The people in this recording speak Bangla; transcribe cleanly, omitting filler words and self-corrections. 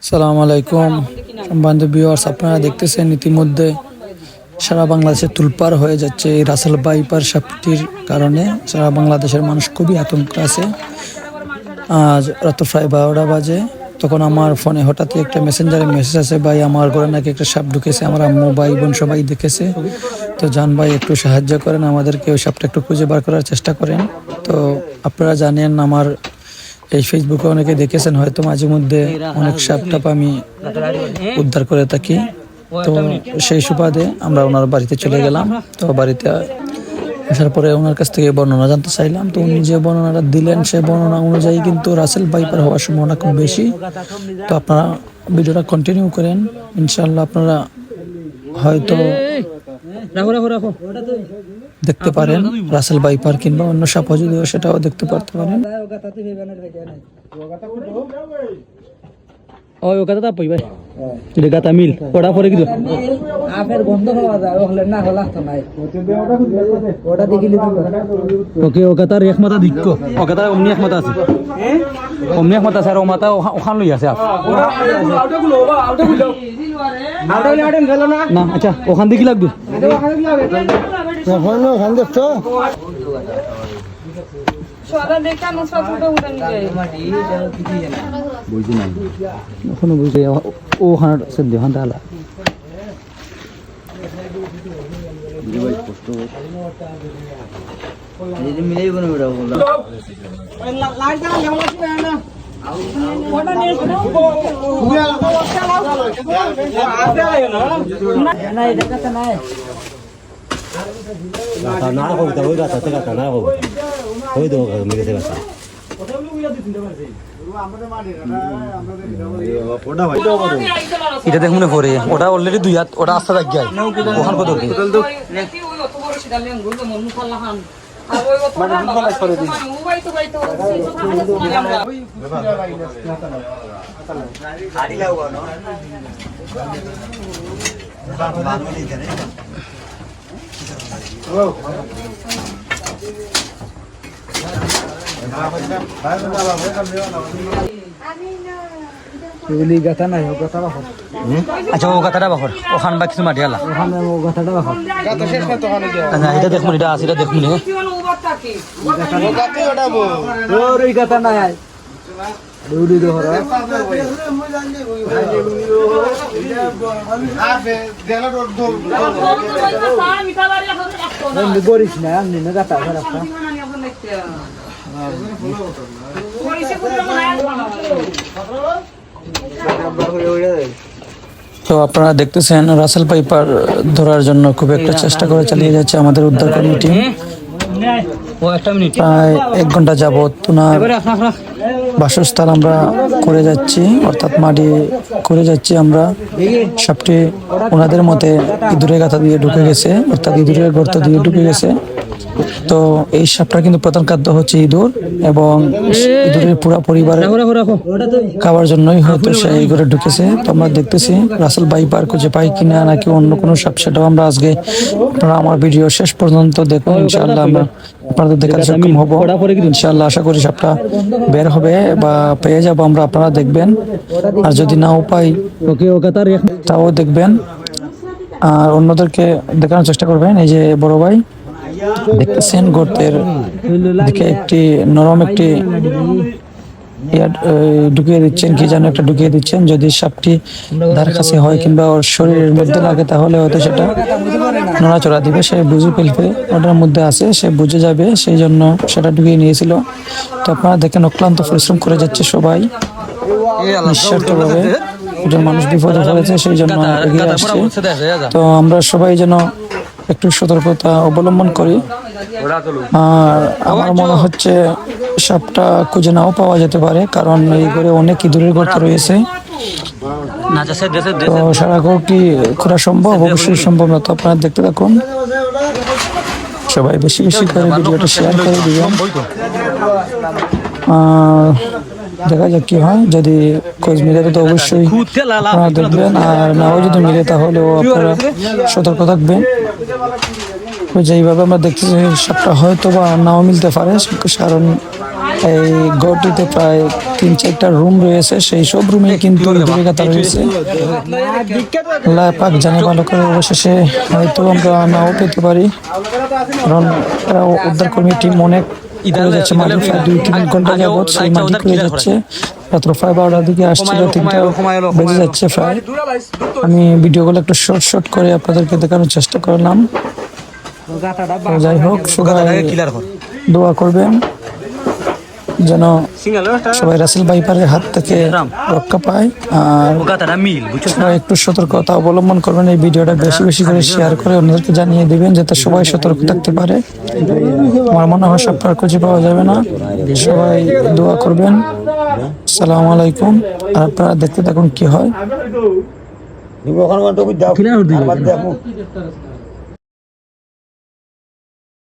সালাম আলাইকুম সম্মানিত ভিউয়ার্স, আপনারা দেখতেছেন ইতিমধ্যে সারা বাংলাদেশে তুলপার হয়ে যাচ্ছে এই রাসেল বাইপার সাপটির কারণে। সারা বাংলাদেশের মানুষ খুবই আতঙ্ক আছে। আজ রাত প্রায় 12টা বাজে, তখন আমার ফোনে হঠাৎ একটা মেসেঞ্জারে মেসেজ আছে, ভাই আমার ঘরে নাকি একটা সাপ ঢুকেছে, আমার আম্মু ভাই বোন সবাই দেখেছে, তো জান ভাই একটু সাহায্য করেন আমাদেরকে, ওই সাপটা একটু খুঁজে বার করার চেষ্টা করেন। তো আপনারা জানেন আমার এই ফেসবুকে অনেকে দেখেছেন হয়তো, মাঝে মধ্যে অনেক সাপ টাপ আমি উদ্ধার করে থাকি। তো সেই সুবাদে আমরা ওনার বাড়িতে চলে গেলাম। তো বাড়িতে আসার পরে ওনার কাছ থেকে বর্ণনা জানতে চাইলাম। তো উনি যে বর্ণনাটা দিলেন সে বর্ণনা অনুযায়ী কিন্তু রাসেল বাইপার হওয়ার সম্ভাবনা খুব বেশি। তো আপনারা ভিডিওটা কন্টিনিউ করেন, ইনশাল্লাহ আপনারা হয়তো দেখতে পারেন রাসেল বাইপার কিংবা অন্য সাপ যদি সেটাও দেখতে পারতে পারেন। ওই ও কথা পই ভাই এটা গাতা মিল ওটা পরে কি আপের গন্ধ পাওয়া যায় ওহলে না হলা তো নাই ওটা দেখিলি তো ওকে ও কথার এক মাথা দিক্কো ও কথা অমনি এক মাথা আছে অমনি এক মাথা আছে আর ও মাথা ওখান লই আছে আউটা গুলো আউটা গুলো আউটা গুলো আউটা গেল না না আচ্ছা ওখান দেখি লাগবে ওখানে ওখান দেখছো সাদা দেখা না সব উঠে উঠে নিয়ে বুঝি না এখনো বুঝে ও হান সদ্য হান দালা ভাই কষ্ট যদি মিলেই বনে বড় বলা লাইট দাও কেমন আছে না ওটা নিয়ে না এটা কথা নাই গাতা না হবে তো ওই গাতা থেকে গাতা না হবে ওই তো মেরে থেকে গাতা এটা দেখ মনে পড়ে ওটা অলরেডি দুই হাত ওটা আস্তে রাখ যায় ওখান কত কি আচ্ছা ও গাথাটা বাখর ওখান বা কিছু মাটি আলা ওখানে ও গাথাটা বাখর গাথা শেষ না তো ওখানে গিয়া না এটা দেখুন এটা আছে এটা দেখুন ও গাথা ওটা বো ওর এই গাথা না আয় দৌড়ি দহরা আফে দেলা রোড দৌড় আমি বরিস না আমি না গাথা রাস্তা তো আপনারা দেখতেছেন রাসেল বাইপার ধরার জন্য খুব একটা চেষ্টা করে চালিয়ে যাচ্ছে আমাদের উদ্ধারকর্মী টিম। প্রায় 1 ঘন্টা যাবত ওনার বাসস্থান আমরা করে যাচ্ছি, অর্থাৎ মাটি করে যাচ্ছি আমরা। সাপটি ওনাদের মতে ইঁদুরের গাথা দিয়ে ঢুকে গেছে, অর্থাৎ ইঁদুরের গর্ত দিয়ে ঢুকে গেছে। তো এই সাপটা কিন্তু প্রধান খাদ্য হচ্ছে ইঁদুর, এবং ইঁদুরের পুরো পরিবারের খাবার জন্যই হয়তো সে এই ঘরে ঢুকেছে। তো আমরা দেখতেছি রাসেল বাইপার খুঁজে পাই কিনা নাকি অন্য কোনো সাপ, সেটাও আমরা আজকে আপনারা আমার ভিডিও শেষ পর্যন্ত দেখুন, ইনশাআল্লাহ আমরা আপনাদের দেখাতে সক্ষম হবো। ইনশাআল্লাহ আশা করি সাপটা বের হবে বা পেয়ে যাবো আমরা, আপনারা দেখবেন। আর যদি নাও পাই তাও দেখবেন আর অন্যদেরকে দেখানোর চেষ্টা করবেন। এই যে বড় ভাই দেখতেছেন গর্তের দিকে একটি নরম একটি ঢুকিয়ে দিচ্ছেন, কি যেন একটা ঢুকিয়ে দিচ্ছেন। যদি সাপটি ধার কাছে হয় কিংবা ওর শরীরের মধ্যে লাগে তাহলে হয়তো সেটা নড়াচড়া দিবে, সে বুঝে ফেলবে ওটার মধ্যে আছে, সে বুঝে যাবে, সেই জন্য সেটা ঢুকিয়ে নিয়েছিল। তো আপনারা দেখেন অক্লান্ত পরিশ্রম করে যাচ্ছে সবাই নিঃস্বার্থভাবে, একজন মানুষ বিপদে পড়েছে সেই জন্য এগিয়ে আসছে। তো আমরা সবাই যেন একটু সতর্কতা অবলম্বন করি। আর আমার মনে হচ্ছে সাপটা খুঁজে নাও পাওয়া যেতে পারে, কারণ এই ঘরে অনেক ইঁদুরের গর্ত রয়েছে। তো সারা ঘর কি খোলা সম্ভব? অবশ্যই সম্ভব না। তো আপনারা দেখতে থাকুন, সবাই বেশি বেশি করে ভিডিওটা শেয়ার করে দিবেন। দেখা যাক কি হয়, যদি খোঁজ মিলে তো অবশ্যই আপনারা দেখবেন, আর নাও যদি মিলে তাহলেও আপনারা সতর্ক থাকবেন। যেইভাবে আমরা দেখতেছি সাপটা হয়তো বা নাও মিলতে পারে, কারণ এই ঘরটিতে প্রায় 3-4টা রুম রয়েছে, সেই সব রুমে কিন্তু দূরে কাতা রয়েছে। আল্লাহ পাক জানে ভালো করে, অবশেষে হয়তো আমরা নাও পেতে পারি, কারণ উদ্ধার কর্মী টিম অনেক করে যাচ্ছে, মাটি প্রায় 2-3 ঘন্টা যাবৎ সেই মাটি করে যাচ্ছে। রাত্র প্রায় 12টার দিকে আসছিল, 3টা বেজে যাচ্ছে প্রায়। আমি ভিডিওগুলো একটু শর্ট করে আপনাদেরকে দেখানোর চেষ্টা করলাম। তো যাই হোক, সবাই দোয়া করবেন যেন সবাই রাসেল ভাইপারের হাত থেকে রক্ষা পায়, আর সবাই একটু সতর্কতা অবলম্বন করবেন। এই ভিডিওটা বেশি বেশি করে শেয়ার করে অন্যদেরকে জানিয়ে দিবেন, যাতে সবাই সতর্ক থাকতে পারে। আমার মনে হয় সব আর খুঁজে পাওয়া যাবে না, সবাই দোয়া করবেন। আসসালামু আলাইকুম। আর আপনারা দেখতে থাকুন কি হয়।